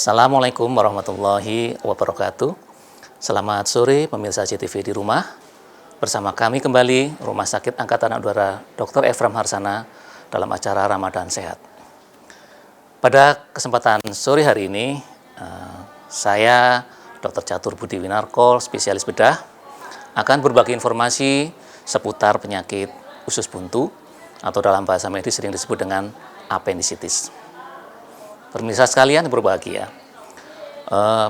Assalamualaikum warahmatullahi wabarakatuh. Selamat sore pemirsa CTV di rumah. Bersama kami kembali Rumah Sakit Angkatan Udara Dr. Efram Harsana dalam acara Ramadan Sehat. Pada kesempatan sore hari ini, saya Dr. Catur Budi Winarko, spesialis bedah, akan berbagi informasi seputar penyakit usus buntu atau dalam bahasa medis sering disebut dengan apendisitis. Pemirsa sekalian berbahagia,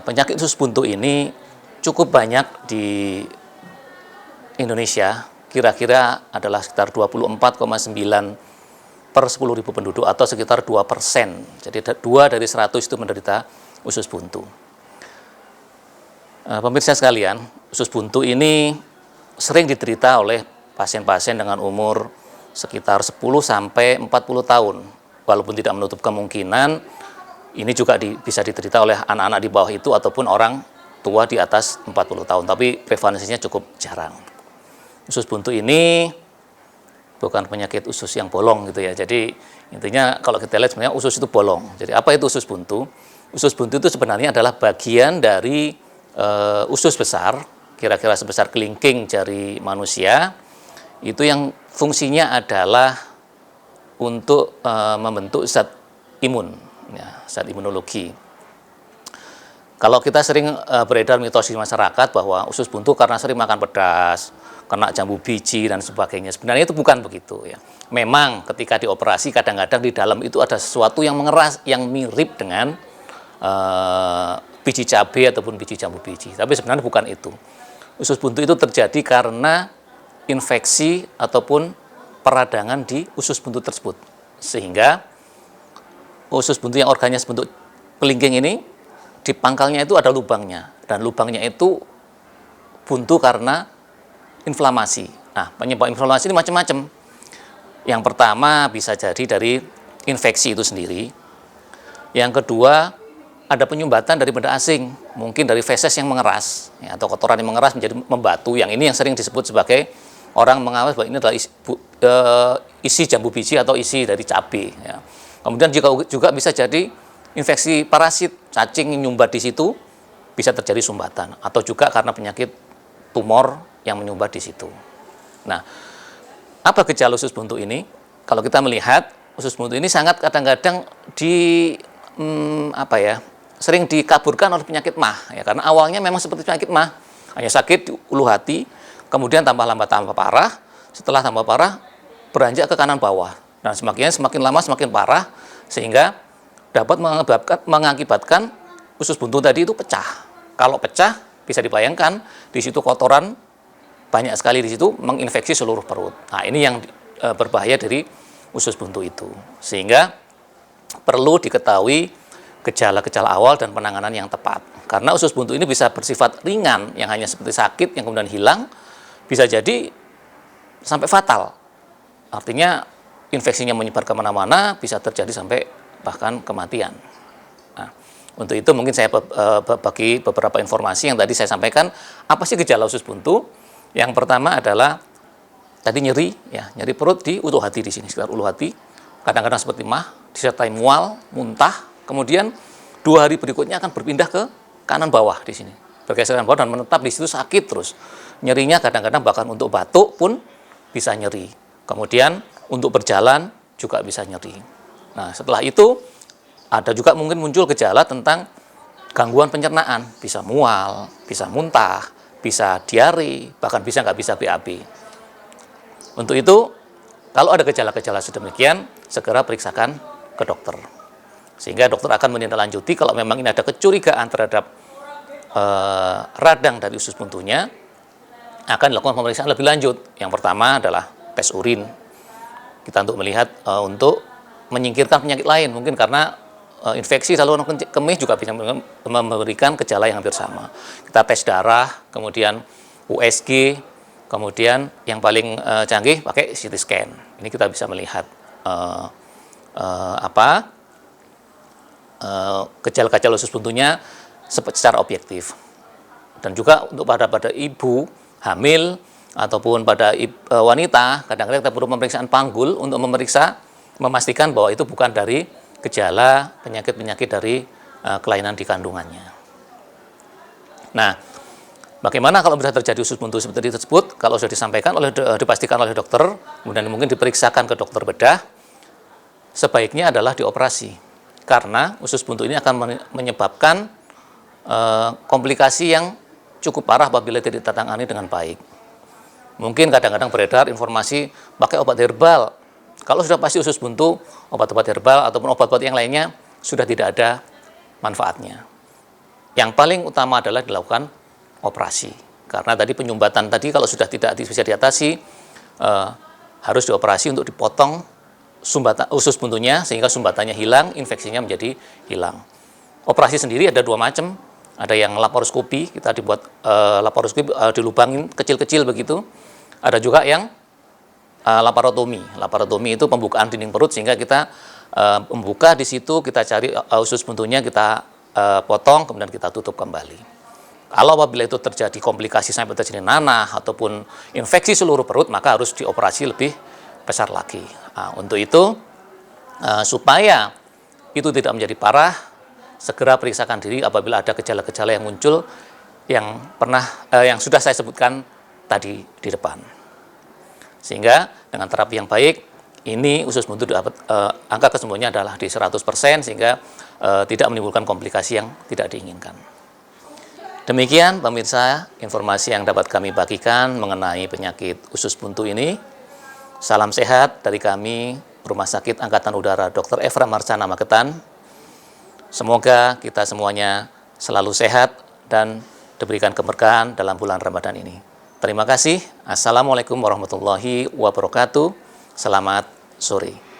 penyakit usus buntu ini cukup banyak di Indonesia, kira-kira adalah sekitar 24,9 per 10.000 penduduk atau sekitar 2%. Jadi 2 dari 100 itu menderita usus buntu. Pemirsa sekalian, usus buntu ini sering diderita oleh pasien-pasien dengan umur sekitar 10 sampai 40 tahun. Walaupun tidak menutup kemungkinan ini juga bisa diderita oleh anak-anak di bawah itu ataupun orang tua di atas 40 tahun, tapi prevalensinya cukup jarang. Usus buntu ini bukan penyakit usus yang bolong gitu ya. Jadi intinya kalau kita lihat sebenarnya usus itu bolong. Jadi apa itu usus buntu? Usus buntu itu sebenarnya adalah bagian dari usus besar, kira-kira sebesar kelingking jari manusia, itu yang fungsinya adalah untuk membentuk zat imun. Ya, zat imunologi. Kalau kita sering beredar mitos di masyarakat bahwa usus buntu karena sering makan pedas, kena jambu biji dan sebagainya. Sebenarnya itu bukan begitu ya. Memang ketika dioperasi kadang-kadang di dalam itu ada sesuatu yang mengeras, yang mirip dengan biji cabai ataupun biji jambu biji. Tapi sebenarnya bukan itu. Usus buntu itu terjadi karena infeksi ataupun peradangan di usus buntu tersebut. Sehingga usus buntu yang organnya sebentuk kelingking ini, di pangkalnya itu ada lubangnya. Dan lubangnya itu buntu karena inflamasi. Nah, penyebab inflamasi ini macam-macam. Yang pertama bisa jadi dari infeksi itu sendiri. Yang kedua, ada penyumbatan dari benda asing. Mungkin dari feses yang mengeras, ya, atau kotoran yang mengeras menjadi membatu. Yang ini yang sering disebut sebagai orang menganggap bahwa ini adalah isi jambu biji atau isi dari cabai. Ya. Kemudian juga bisa jadi infeksi parasit, cacing yang nyumbat di situ, bisa terjadi sumbatan. Atau juga karena penyakit tumor yang menyumbat di situ. Nah, apa gejala usus buntu ini? Kalau kita melihat, usus buntu ini sangat kadang-kadang sering dikaburkan oleh penyakit MAH. Ya, karena awalnya memang seperti penyakit MAH, hanya sakit di ulu hati, kemudian tambah lambat tambah parah, setelah tambah parah, beranjak ke kanan bawah. Nah, semakin lama semakin parah, sehingga dapat mengakibatkan usus buntu tadi itu pecah. Kalau pecah, bisa dibayangkan di situ kotoran banyak sekali di situ menginfeksi seluruh perut. Nah, ini yang berbahaya dari usus buntu itu. Sehingga perlu diketahui gejala-gejala awal dan penanganan yang tepat. Karena usus buntu ini bisa bersifat ringan, yang hanya seperti sakit yang kemudian hilang, bisa jadi sampai fatal. Artinya infeksinya menyebar kemana-mana, bisa terjadi sampai bahkan kematian. Nah, untuk itu mungkin saya bagi beberapa informasi yang tadi saya sampaikan. Apa sih gejala usus buntu? Yang pertama adalah tadi nyeri, ya, nyeri perut di ulu hati di sini, sekitar ulu hati. Kadang-kadang seperti MAH, disertai mual, muntah. Kemudian 2 hari berikutnya akan berpindah ke kanan bawah di sini, bergeser kanan bawah dan menetap di situ sakit terus. Nyerinya kadang-kadang bahkan untuk batuk pun bisa nyeri. Kemudian untuk berjalan juga bisa nyeri. Nah, setelah itu ada juga mungkin muncul gejala tentang gangguan pencernaan, bisa mual, bisa muntah, bisa diare, bahkan bisa nggak bisa BAB. Untuk itu, kalau ada gejala-gejala sedemikian, segera periksakan ke dokter. Sehingga dokter akan menindaklanjuti kalau memang ini ada kecurigaan terhadap radang dari usus buntunya, akan dilakukan pemeriksaan lebih lanjut. Yang pertama adalah tes urin. Kita untuk melihat untuk menyingkirkan penyakit lain, mungkin karena infeksi saluran kemih juga bisa memberikan gejala yang hampir sama. Kita tes darah, kemudian USG, kemudian yang paling canggih pakai CT scan. Ini kita bisa melihat gejala-gejala usus buntunya secara objektif. Dan juga untuk pada ibu hamil ataupun pada wanita, kadang-kadang kita perlu pemeriksaan panggul untuk memastikan bahwa itu bukan dari gejala penyakit-penyakit dari kelainan di kandungannya. Nah, bagaimana kalau sudah terjadi usus buntu seperti tersebut? Kalau sudah dipastikan oleh dokter, kemudian mungkin diperiksakan ke dokter bedah, sebaiknya adalah dioperasi. Karena usus buntu ini akan menyebabkan komplikasi yang cukup parah apabila tidak ditangani dengan baik. Mungkin kadang-kadang beredar informasi pakai obat herbal. Kalau sudah pasti usus buntu, obat-obat herbal ataupun obat-obat yang lainnya sudah tidak ada manfaatnya. Yang paling utama adalah dilakukan operasi. Karena tadi penyumbatan tadi kalau sudah tidak bisa diatasi, harus dioperasi untuk dipotong usus buntunya sehingga sumbatannya hilang, infeksinya menjadi hilang. Operasi sendiri ada dua macam. Ada yang laparoskopi, kita dibuat laparoskopi dilubangin kecil-kecil begitu. Ada juga yang laparotomi. Laparotomi itu pembukaan dinding perut sehingga kita membuka di situ, kita cari usus buntunya, kita potong, kemudian kita tutup kembali. Kalau apabila itu terjadi komplikasi sampai terjadi nanah ataupun infeksi seluruh perut, maka harus dioperasi lebih besar lagi. Nah, untuk itu, supaya itu tidak menjadi parah, segera periksakan diri apabila ada gejala-gejala yang muncul yang sudah saya sebutkan tadi di depan. Sehingga dengan terapi yang baik, ini usus buntu angka kesembuhannya adalah di 100% sehingga tidak menimbulkan komplikasi yang tidak diinginkan. Demikian pemirsa informasi yang dapat kami bagikan mengenai penyakit usus buntu ini. Salam sehat dari kami, Rumah Sakit Angkatan Udara Dr. Evra Marsana Magetan. Semoga kita semuanya selalu sehat dan diberikan keberkahan dalam bulan Ramadan ini. Terima kasih. Assalamualaikum warahmatullahi wabarakatuh. Selamat sore.